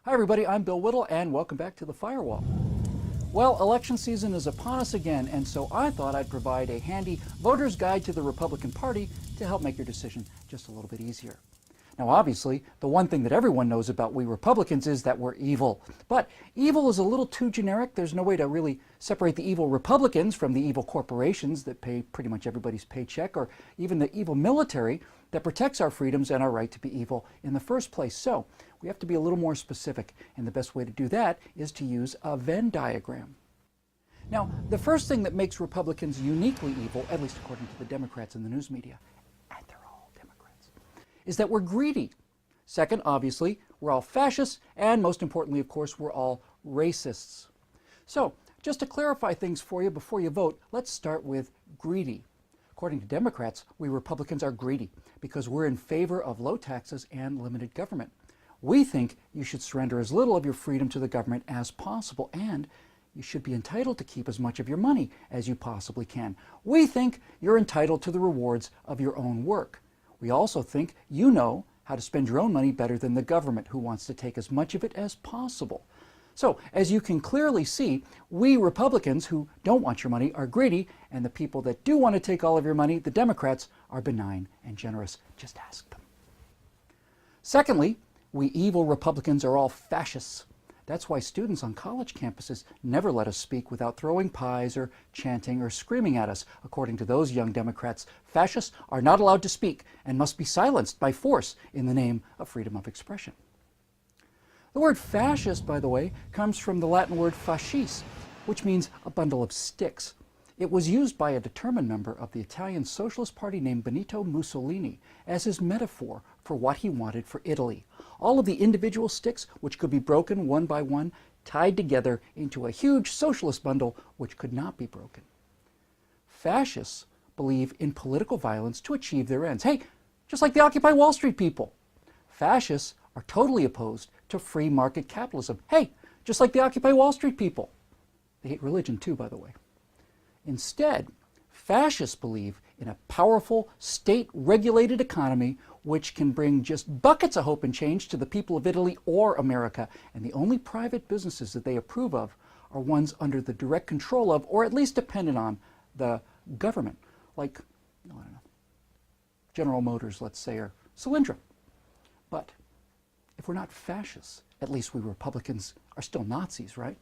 Hi everybody, I'm Bill Whittle and welcome back to the Firewall. Well, election season is upon us again, and so I thought I'd provide a handy voter's guide to the Republican Party to help make your decision just a little bit easier. Now obviously, the one thing that everyone knows about we Republicans is that we're evil. But evil is a little too generic. There's no way to really separate the evil Republicans from the evil corporations that pay pretty much everybody's paycheck, or even the evil military that protects our freedoms and our right to be evil in the first place. So we have to be a little more specific, and the best way to do that is to use a Venn diagram. Now, the first thing that makes Republicans uniquely evil, at least according to the Democrats in the news media, and they're all Democrats, is that we're greedy. Second, obviously, we're all fascists, and most importantly, of course, we're all racists. So, just to clarify things for you before you vote, let's start with greedy. According to Democrats, we Republicans are greedy because we're in favor of low taxes and limited government. We think you should surrender as little of your freedom to the government as possible, and you should be entitled to keep as much of your money as you possibly can. We think you're entitled to the rewards of your own work. We also think you know how to spend your own money better than the government, who wants to take as much of it as possible. So, as you can clearly see, we Republicans who don't want your money are greedy, and the people that do want to take all of your money, the Democrats, are benign and generous. Just ask them. Secondly, we evil Republicans are all fascists. That's why students on college campuses never let us speak without throwing pies or chanting or screaming at us. According to those young Democrats, fascists are not allowed to speak and must be silenced by force in the name of freedom of expression. The word fascist, by the way, comes from the Latin word fascis, which means a bundle of sticks. It was used by a determined member of the Italian Socialist Party named Benito Mussolini as his metaphor for what he wanted for Italy. All of the individual sticks, which could be broken one by one, tied together into a huge socialist bundle which could not be broken. Fascists believe in political violence to achieve their ends. Hey, just like the Occupy Wall Street people. Fascists are totally opposed to free market capitalism. Hey, just like the Occupy Wall Street people. They hate religion too, by the way. Instead, fascists believe in a powerful, state-regulated economy which can bring just buckets of hope and change to the people of Italy or America. And the only private businesses that they approve of are ones under the direct control of, or at least dependent on, the government. Like, I don't know, General Motors, let's say, or Solyndra. But if we're not fascists, at least we Republicans are still Nazis, right?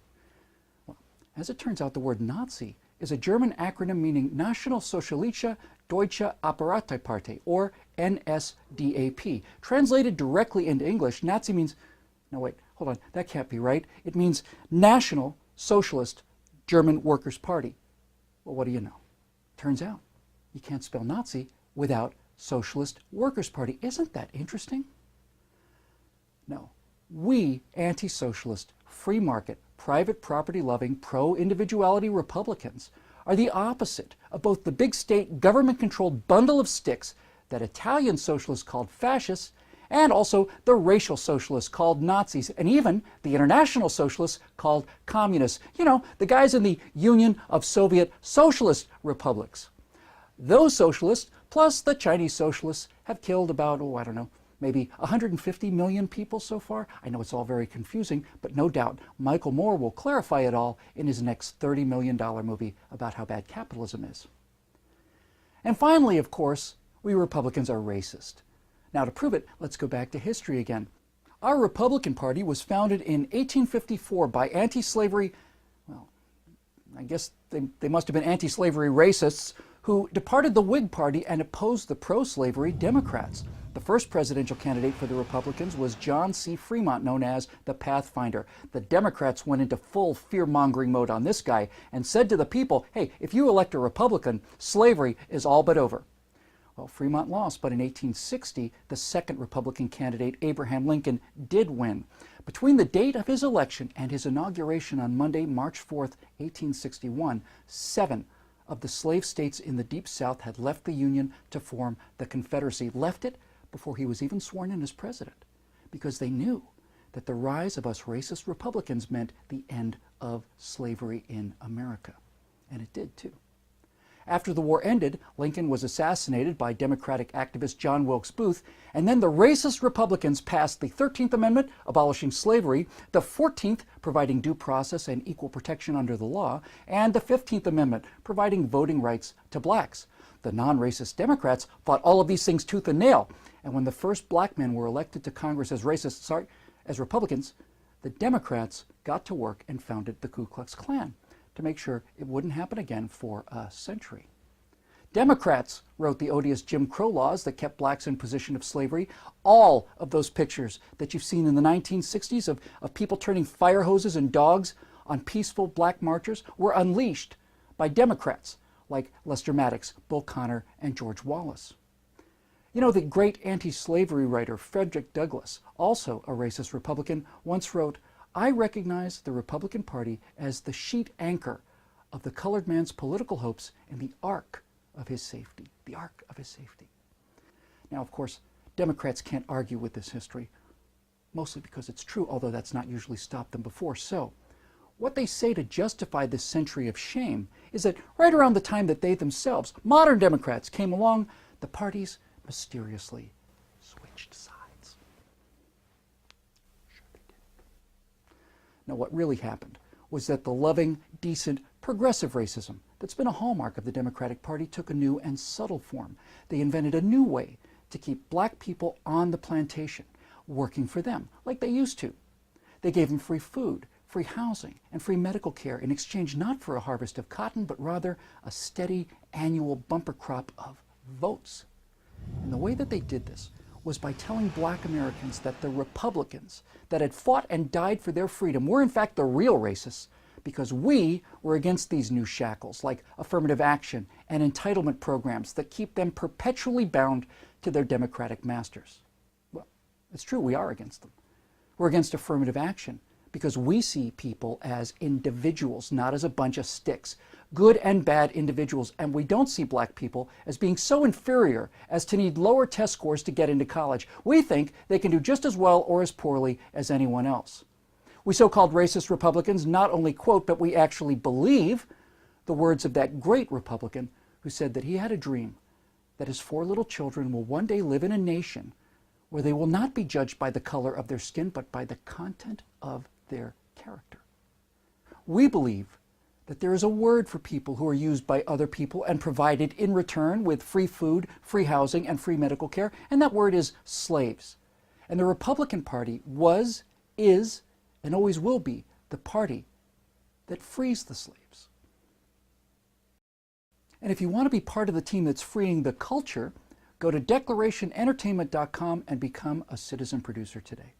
Well, as it turns out, the word Nazi is a German acronym meaning Nationalsozialistische Deutsche Apparatepartei, or NSDAP. Translated directly into English, Nazi means, no wait, hold on, that can't be right. It means National Socialist German Workers' Party. Well, what do you know? Turns out you can't spell Nazi without Socialist Workers' Party. Isn't that interesting? No, we anti-socialist, free market, private property-loving, pro-individuality Republicans are the opposite of both the big state, government-controlled bundle of sticks that Italian socialists called fascists, and also the racial socialists called Nazis, and even the international socialists called communists. You know, the guys in the Union of Soviet Socialist Republics. Those socialists, plus the Chinese socialists, have killed about, I don't know, maybe 150 million people so far. I know it's all very confusing, but no doubt Michael Moore will clarify it all in his next $30 million movie about how bad capitalism is. And finally, of course, we Republicans are racist. Now, to prove it, let's go back to history again. Our Republican Party was founded in 1854 by anti-slavery, well, I guess they must have been anti-slavery racists who departed the Whig Party and opposed the pro-slavery Democrats. The first presidential candidate for the Republicans was John C. Fremont, known as the Pathfinder. The Democrats went into full fear-mongering mode on this guy and said to the people, hey, if you elect a Republican, slavery is all but over. Well, Fremont lost, but in 1860, the second Republican candidate, Abraham Lincoln, did win. Between the date of his election and his inauguration on Monday, March 4th, 1861, 7 of the slave states in the Deep South had left the Union to form the Confederacy, left it before he was even sworn in as president, because they knew that the rise of us racist Republicans meant the end of slavery in America. And it did too. After the war ended, Lincoln was assassinated by Democratic activist John Wilkes Booth, and then the racist Republicans passed the 13th Amendment, abolishing slavery, the 14th, providing due process and equal protection under the law, and the 15th Amendment, providing voting rights to blacks. The non-racist Democrats fought all of these things tooth and nail, and when the first black men were elected to Congress as Republicans, the Democrats got to work and founded the Ku Klux Klan to make sure it wouldn't happen again for a century. Democrats wrote the odious Jim Crow laws that kept blacks in position of slavery. All of those pictures that you've seen in the 1960s of people turning fire hoses and dogs on peaceful black marchers were unleashed by Democrats like Lester Maddox, Bull Connor, and George Wallace. You know, the great anti-slavery writer Frederick Douglass, also a racist Republican, once wrote, "I recognize the Republican Party as the sheet anchor of the colored man's political hopes and the ark of his safety." The ark of his safety. Now, of course, Democrats can't argue with this history, mostly because it's true, although that's not usually stopped them before. So, what they say to justify this century of shame is that right around the time that they themselves, modern Democrats, came along, the parties mysteriously switched sides. Sure they did. Now, what really happened was that the loving, decent, progressive racism that's been a hallmark of the Democratic Party took a new and subtle form. They invented a new way to keep black people on the plantation, working for them, like they used to. They gave them free food, free housing, and free medical care in exchange not for a harvest of cotton, but rather a steady annual bumper crop of votes. And the way that they did this was by telling black Americans that the Republicans that had fought and died for their freedom were in fact the real racists, because we were against these new shackles like affirmative action and entitlement programs that keep them perpetually bound to their Democratic masters. Well, it's true, we are against them. We're against affirmative action because we see people as individuals, not as a bunch of sticks, good and bad individuals, and we don't see black people as being so inferior as to need lower test scores to get into college. We think they can do just as well or as poorly as anyone else. We so-called racist Republicans not only quote, but we actually believe the words of that great Republican who said that he had a dream that his 4 little children will one day live in a nation where they will not be judged by the color of their skin, but by the content of their character. We believe that there is a word for people who are used by other people and provided in return with free food, free housing, and free medical care, and that word is slaves. And the Republican Party was, is, and always will be the party that frees the slaves. And if you want to be part of the team that's freeing the culture, go to declarationentertainment.com and become a citizen producer today.